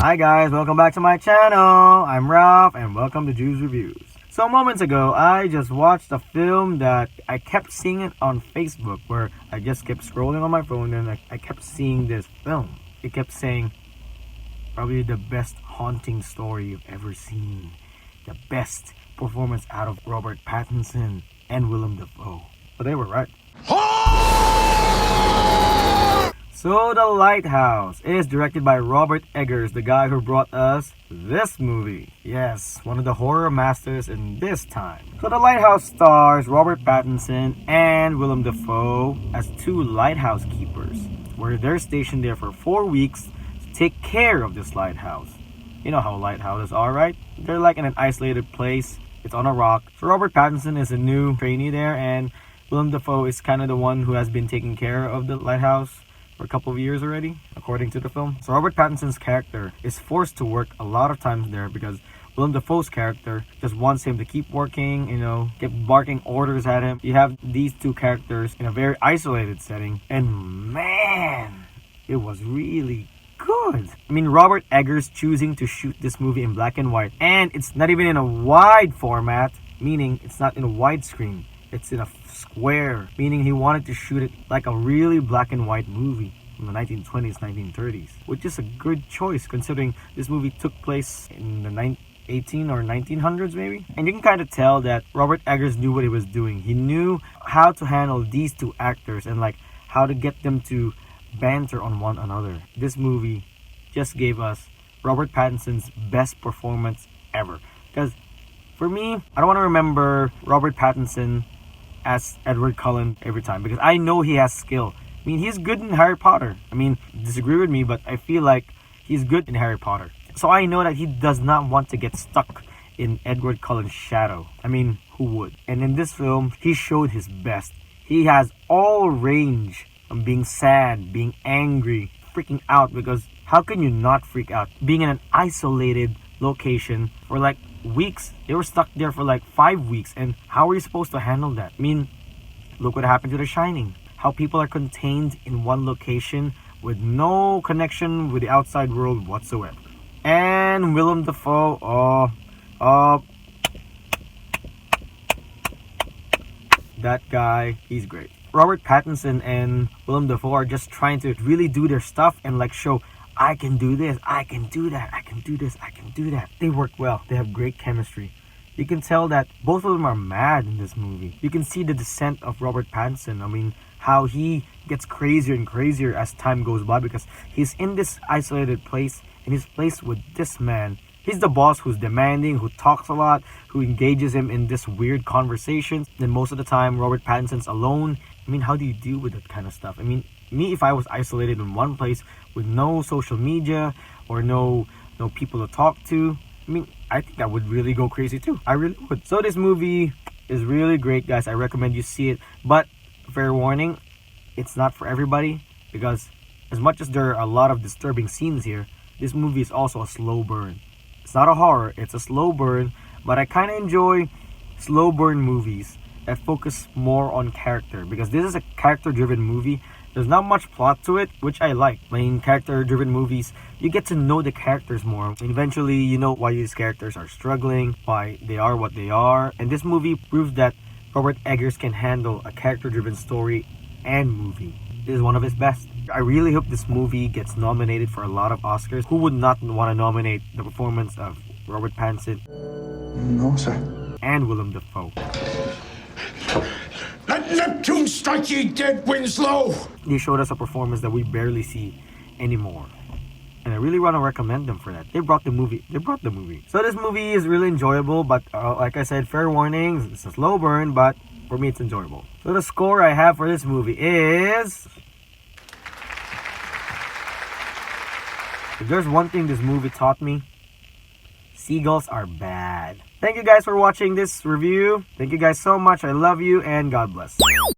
Hi guys, welcome back to my channel. I'm Ralph and welcome to Juvs Reviews. So moments ago, I just watched a film that I kept seeing it on Facebook, where I just kept scrolling on my phone and I kept seeing this film. It kept saying, probably the best haunting story you've ever seen. The best performance out of Robert Pattinson and Willem Dafoe. But they were right. So The Lighthouse is directed by Robert Eggers, the guy who brought us this movie. Yes, one of the horror masters in this time. So The Lighthouse stars Robert Pattinson and Willem Dafoe as two lighthouse keepers, where they're stationed there for 4 weeks to take care of this lighthouse. You know how lighthouses are, right? They're like in an isolated place. It's on a rock. So Robert Pattinson is a new trainee there, and Willem Dafoe is kind of the one who has been taking care of the lighthouse for a couple of years already, according to the film. So Robert Pattinson's character is forced to work a lot of times there because Willem Dafoe's character just wants him to keep working, keep barking orders at him. You have these two characters in a very isolated setting, and man, it was really good. I mean, Robert Eggers choosing to shoot this movie in black and white, and it's not even in a wide format, meaning it's not in a widescreen. It's in a square, meaning he wanted to shoot it like a really black and white movie from the 1920s, 1930s, which is a good choice considering this movie took place in the 18 or 1900s maybe. And you can kind of tell that Robert Eggers knew what he was doing. He knew how to handle these two actors and like how to get them to banter on one another. This movie just gave us Robert Pattinson's best performance ever. Because for me, I don't want to remember Robert Pattinson as Edward Cullen every time because I know he has skill. I mean, he's good in Harry Potter. I mean, disagree with me, but I feel like he's good in Harry Potter. So I know that he does not want to get stuck in Edward Cullen's shadow. I mean, who would? And in this film, he showed his best. He has all range from being sad, being angry, freaking out, because how can you not freak out? Being in an isolated location for like weeks. They were stuck there for like 5 weeks, and how are you supposed to handle that? I mean, look what happened to The Shining. How people are contained in one location with no connection with the outside world whatsoever. And Willem Dafoe, that guy, he's great. Robert Pattinson and Willem Dafoe are just trying to really do their stuff and like show, I can do this, I can do that, I can do this, I can do that. They work well. They have great chemistry. You can tell that both of them are mad in this movie. You can see the descent of Robert Pattinson. I mean, how he gets crazier and crazier as time goes by because he's in this isolated place and he's placed with this man. He's the boss who's demanding, who talks a lot, who engages him in this weird conversations. Then most of the time, Robert Pattinson's alone. I mean, how do you deal with that kind of stuff? I mean, me, if I was isolated in one place with no social media or no people to talk to, I mean, I think I would really go crazy too. I really would. So this movie is really great, guys. I recommend you see it. But fair warning, it's not for everybody because as much as there are a lot of disturbing scenes here, this movie is also a slow burn. It's not a horror, it's a slow burn, but I kind of enjoy slow burn movies that focus more on character because this is a character-driven movie. There's not much plot to it, which I like. In character-driven movies, you get to know the characters more. And eventually, you know why these characters are struggling, why they are what they are. And this movie proves that Robert Eggers can handle a character-driven story and movie. This is one of his best. I really hope this movie gets nominated for a lot of Oscars. Who would not want to nominate the performance of Robert Pattinson? No, sir. And Willem Dafoe. Let Neptune strike ye dead, Winslow! They showed us a performance that we barely see anymore. And I really want to recommend them for that. They brought the movie. So this movie is really enjoyable, but like I said, fair warning, it's a slow burn, but for me it's enjoyable. So the score I have for this movie is... If there's one thing this movie taught me, seagulls are bad. Thank you guys for watching this review. Thank you guys so much. I love you and God bless.